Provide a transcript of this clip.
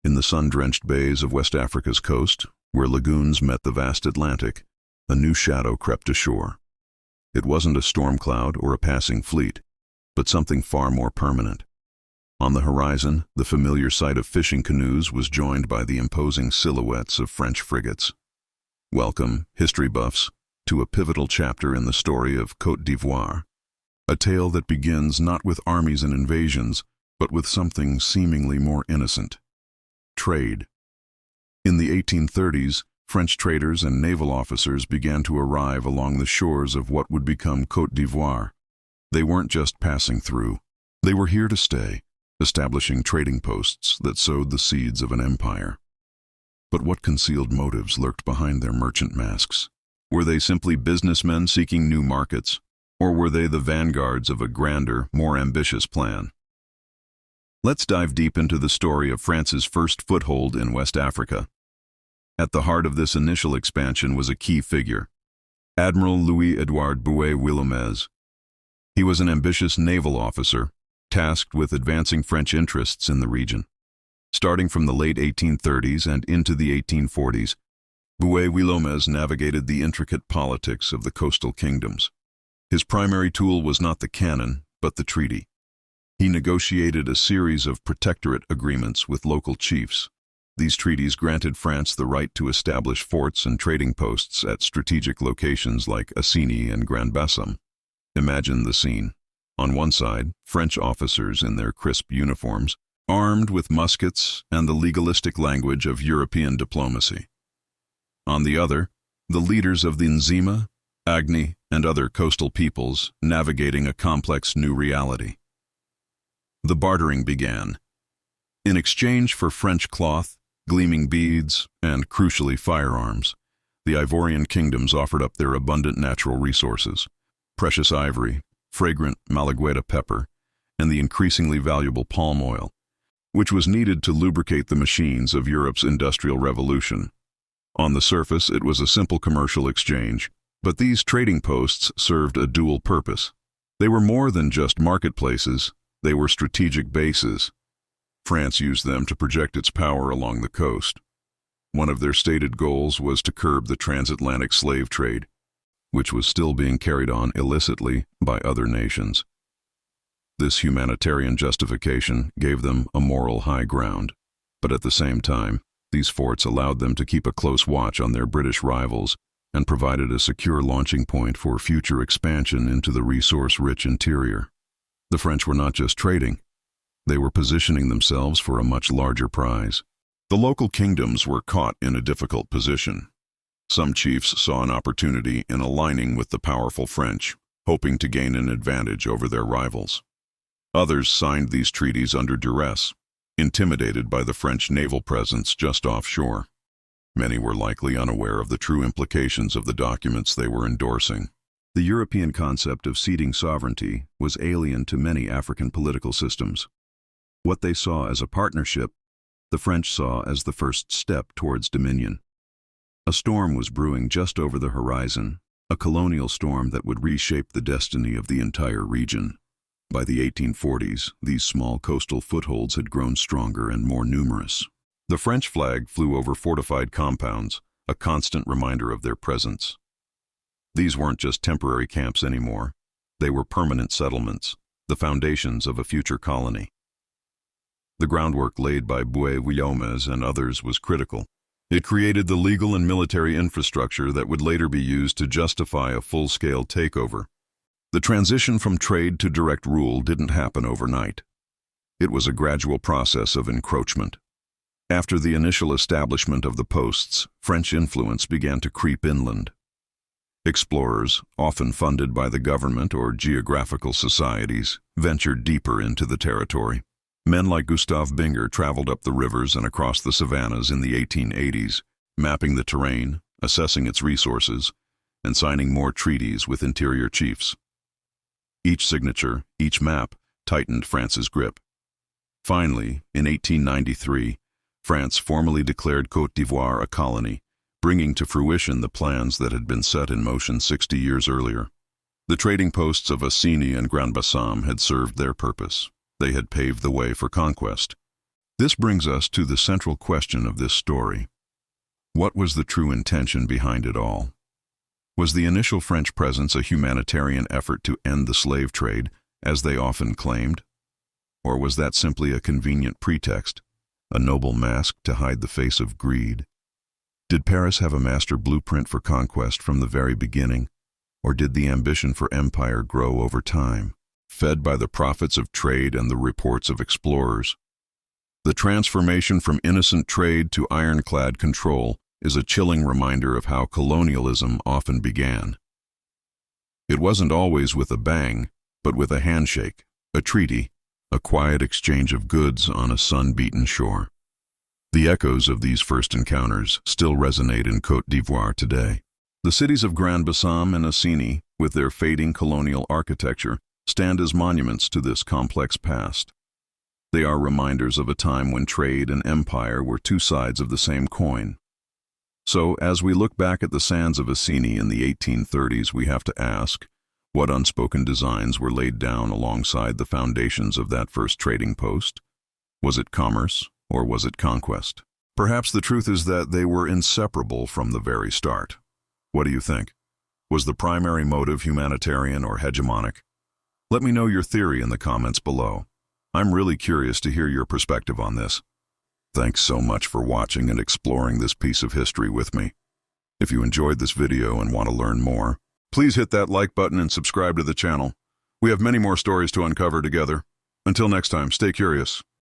In the sun-drenched bays of West Africa's coast, where lagoons met the vast Atlantic, a new shadow crept ashore. It wasn't a storm cloud or a passing fleet, but something far more permanent. On the horizon, the familiar sight of fishing canoes was joined by the imposing silhouettes of French frigates. Welcome, history buffs, to a pivotal chapter in the story of Côte d'Ivoire, a tale that begins not with armies and invasions, but with something seemingly more innocent: trade. In the 1830s, French traders and naval officers began to arrive along the shores of what would become Côte d'Ivoire. They weren't just passing through. They were here to stay, establishing trading posts that sowed the seeds of an empire. But what concealed motives lurked behind their merchant masks? Were they simply businessmen seeking new markets, or were they the vanguards of a grander, more ambitious plan? Let's dive deep into the story of France's first foothold in West Africa. At the heart of this initial expansion was a key figure: Admiral Louis-Édouard Bouët-Wellomez. He was an ambitious naval officer, tasked with advancing French interests in the region. Starting from the late 1830s and into the 1840s, Bouët-Wellomez navigated the intricate politics of the coastal kingdoms. His primary tool was not the cannon, but the treaty. He negotiated a series of protectorate agreements with local chiefs. These treaties granted France the right to establish forts and trading posts at strategic locations like Assigny and Grand-Bassam. Imagine the scene. On one side, French officers in their crisp uniforms, armed with muskets and the legalistic language of European diplomacy. On the other, the leaders of the Nzima, Agni, and other coastal peoples navigating a complex new reality. The bartering began. In exchange for French cloth, gleaming beads, and, crucially, firearms, the Ivorian kingdoms offered up their abundant natural resources: precious ivory, fragrant Malagueta pepper, and the increasingly valuable palm oil, which was needed to lubricate the machines of Europe's industrial revolution. On the surface, it was a simple commercial exchange, but these trading posts served a dual purpose. They were more than just marketplaces; they were strategic bases. France used them to project its power along the coast. One of their stated goals was to curb the transatlantic slave trade, which was still being carried on illicitly by other nations. This humanitarian justification gave them a moral high ground, but at the same time, these forts allowed them to keep a close watch on their British rivals and provided a secure launching point for future expansion into the resource-rich interior. The French were not just trading. They were positioning themselves for a much larger prize. The local kingdoms were caught in a difficult position. Some chiefs saw an opportunity in aligning with the powerful French, hoping to gain an advantage over their rivals. Others signed these treaties under duress, intimidated by the French naval presence just offshore. Many were likely unaware of the true implications of the documents they were endorsing. The European concept of ceding sovereignty was alien to many African political systems. What they saw as a partnership, the French saw as the first step towards dominion. A storm was brewing just over the horizon, a colonial storm that would reshape the destiny of the entire region. By the 1840s, these small coastal footholds had grown stronger and more numerous. The French flag flew over fortified compounds, a constant reminder of their presence. These weren't just temporary camps anymore. They were permanent settlements, the foundations of a future colony. The groundwork laid by Bouët-Wellomez and others was critical. It created the legal and military infrastructure that would later be used to justify a full-scale takeover. The transition from trade to direct rule didn't happen overnight. It was a gradual process of encroachment. After the initial establishment of the posts, French influence began to creep inland. Explorers, often funded by the government or geographical societies, ventured deeper into the territory. Men like Gustave Binger traveled up the rivers and across the savannas in the 1880s, mapping the terrain, assessing its resources, and signing more treaties with interior chiefs. Each signature, each map, tightened France's grip. Finally, in 1893, France formally declared Côte d'Ivoire a colony, bringing to fruition the plans that had been set in motion 60 years earlier. The trading posts of Assigny and Grand-Bassam had served their purpose. They had paved the way for conquest. This brings us to the central question of this story. What was the true intention behind it all? Was the initial French presence a humanitarian effort to end the slave trade, as they often claimed? Or was that simply a convenient pretext, a noble mask to hide the face of greed? Did Paris have a master blueprint for conquest from the very beginning, or did the ambition for empire grow over time, fed by the profits of trade and the reports of explorers? The transformation from innocent trade to ironclad control is a chilling reminder of how colonialism often began. It wasn't always with a bang, but with a handshake, a treaty, a quiet exchange of goods on a sun-beaten shore. The echoes of these first encounters still resonate in Côte d'Ivoire today. The cities of Grand-Bassam and Assini, with their fading colonial architecture, stand as monuments to this complex past. They are reminders of a time when trade and empire were two sides of the same coin. So, as we look back at the sands of Assini in the 1830s, we have to ask, what unspoken designs were laid down alongside the foundations of that first trading post? Was it commerce, or was it conquest? Perhaps the truth is that they were inseparable from the very start. What do you think? Was the primary motive humanitarian or hegemonic? Let me know your theory in the comments below. I'm really curious to hear your perspective on this. Thanks so much for watching and exploring this piece of history with me. If you enjoyed this video and want to learn more, please hit that like button and subscribe to the channel. We have many more stories to uncover together. Until next time, stay curious.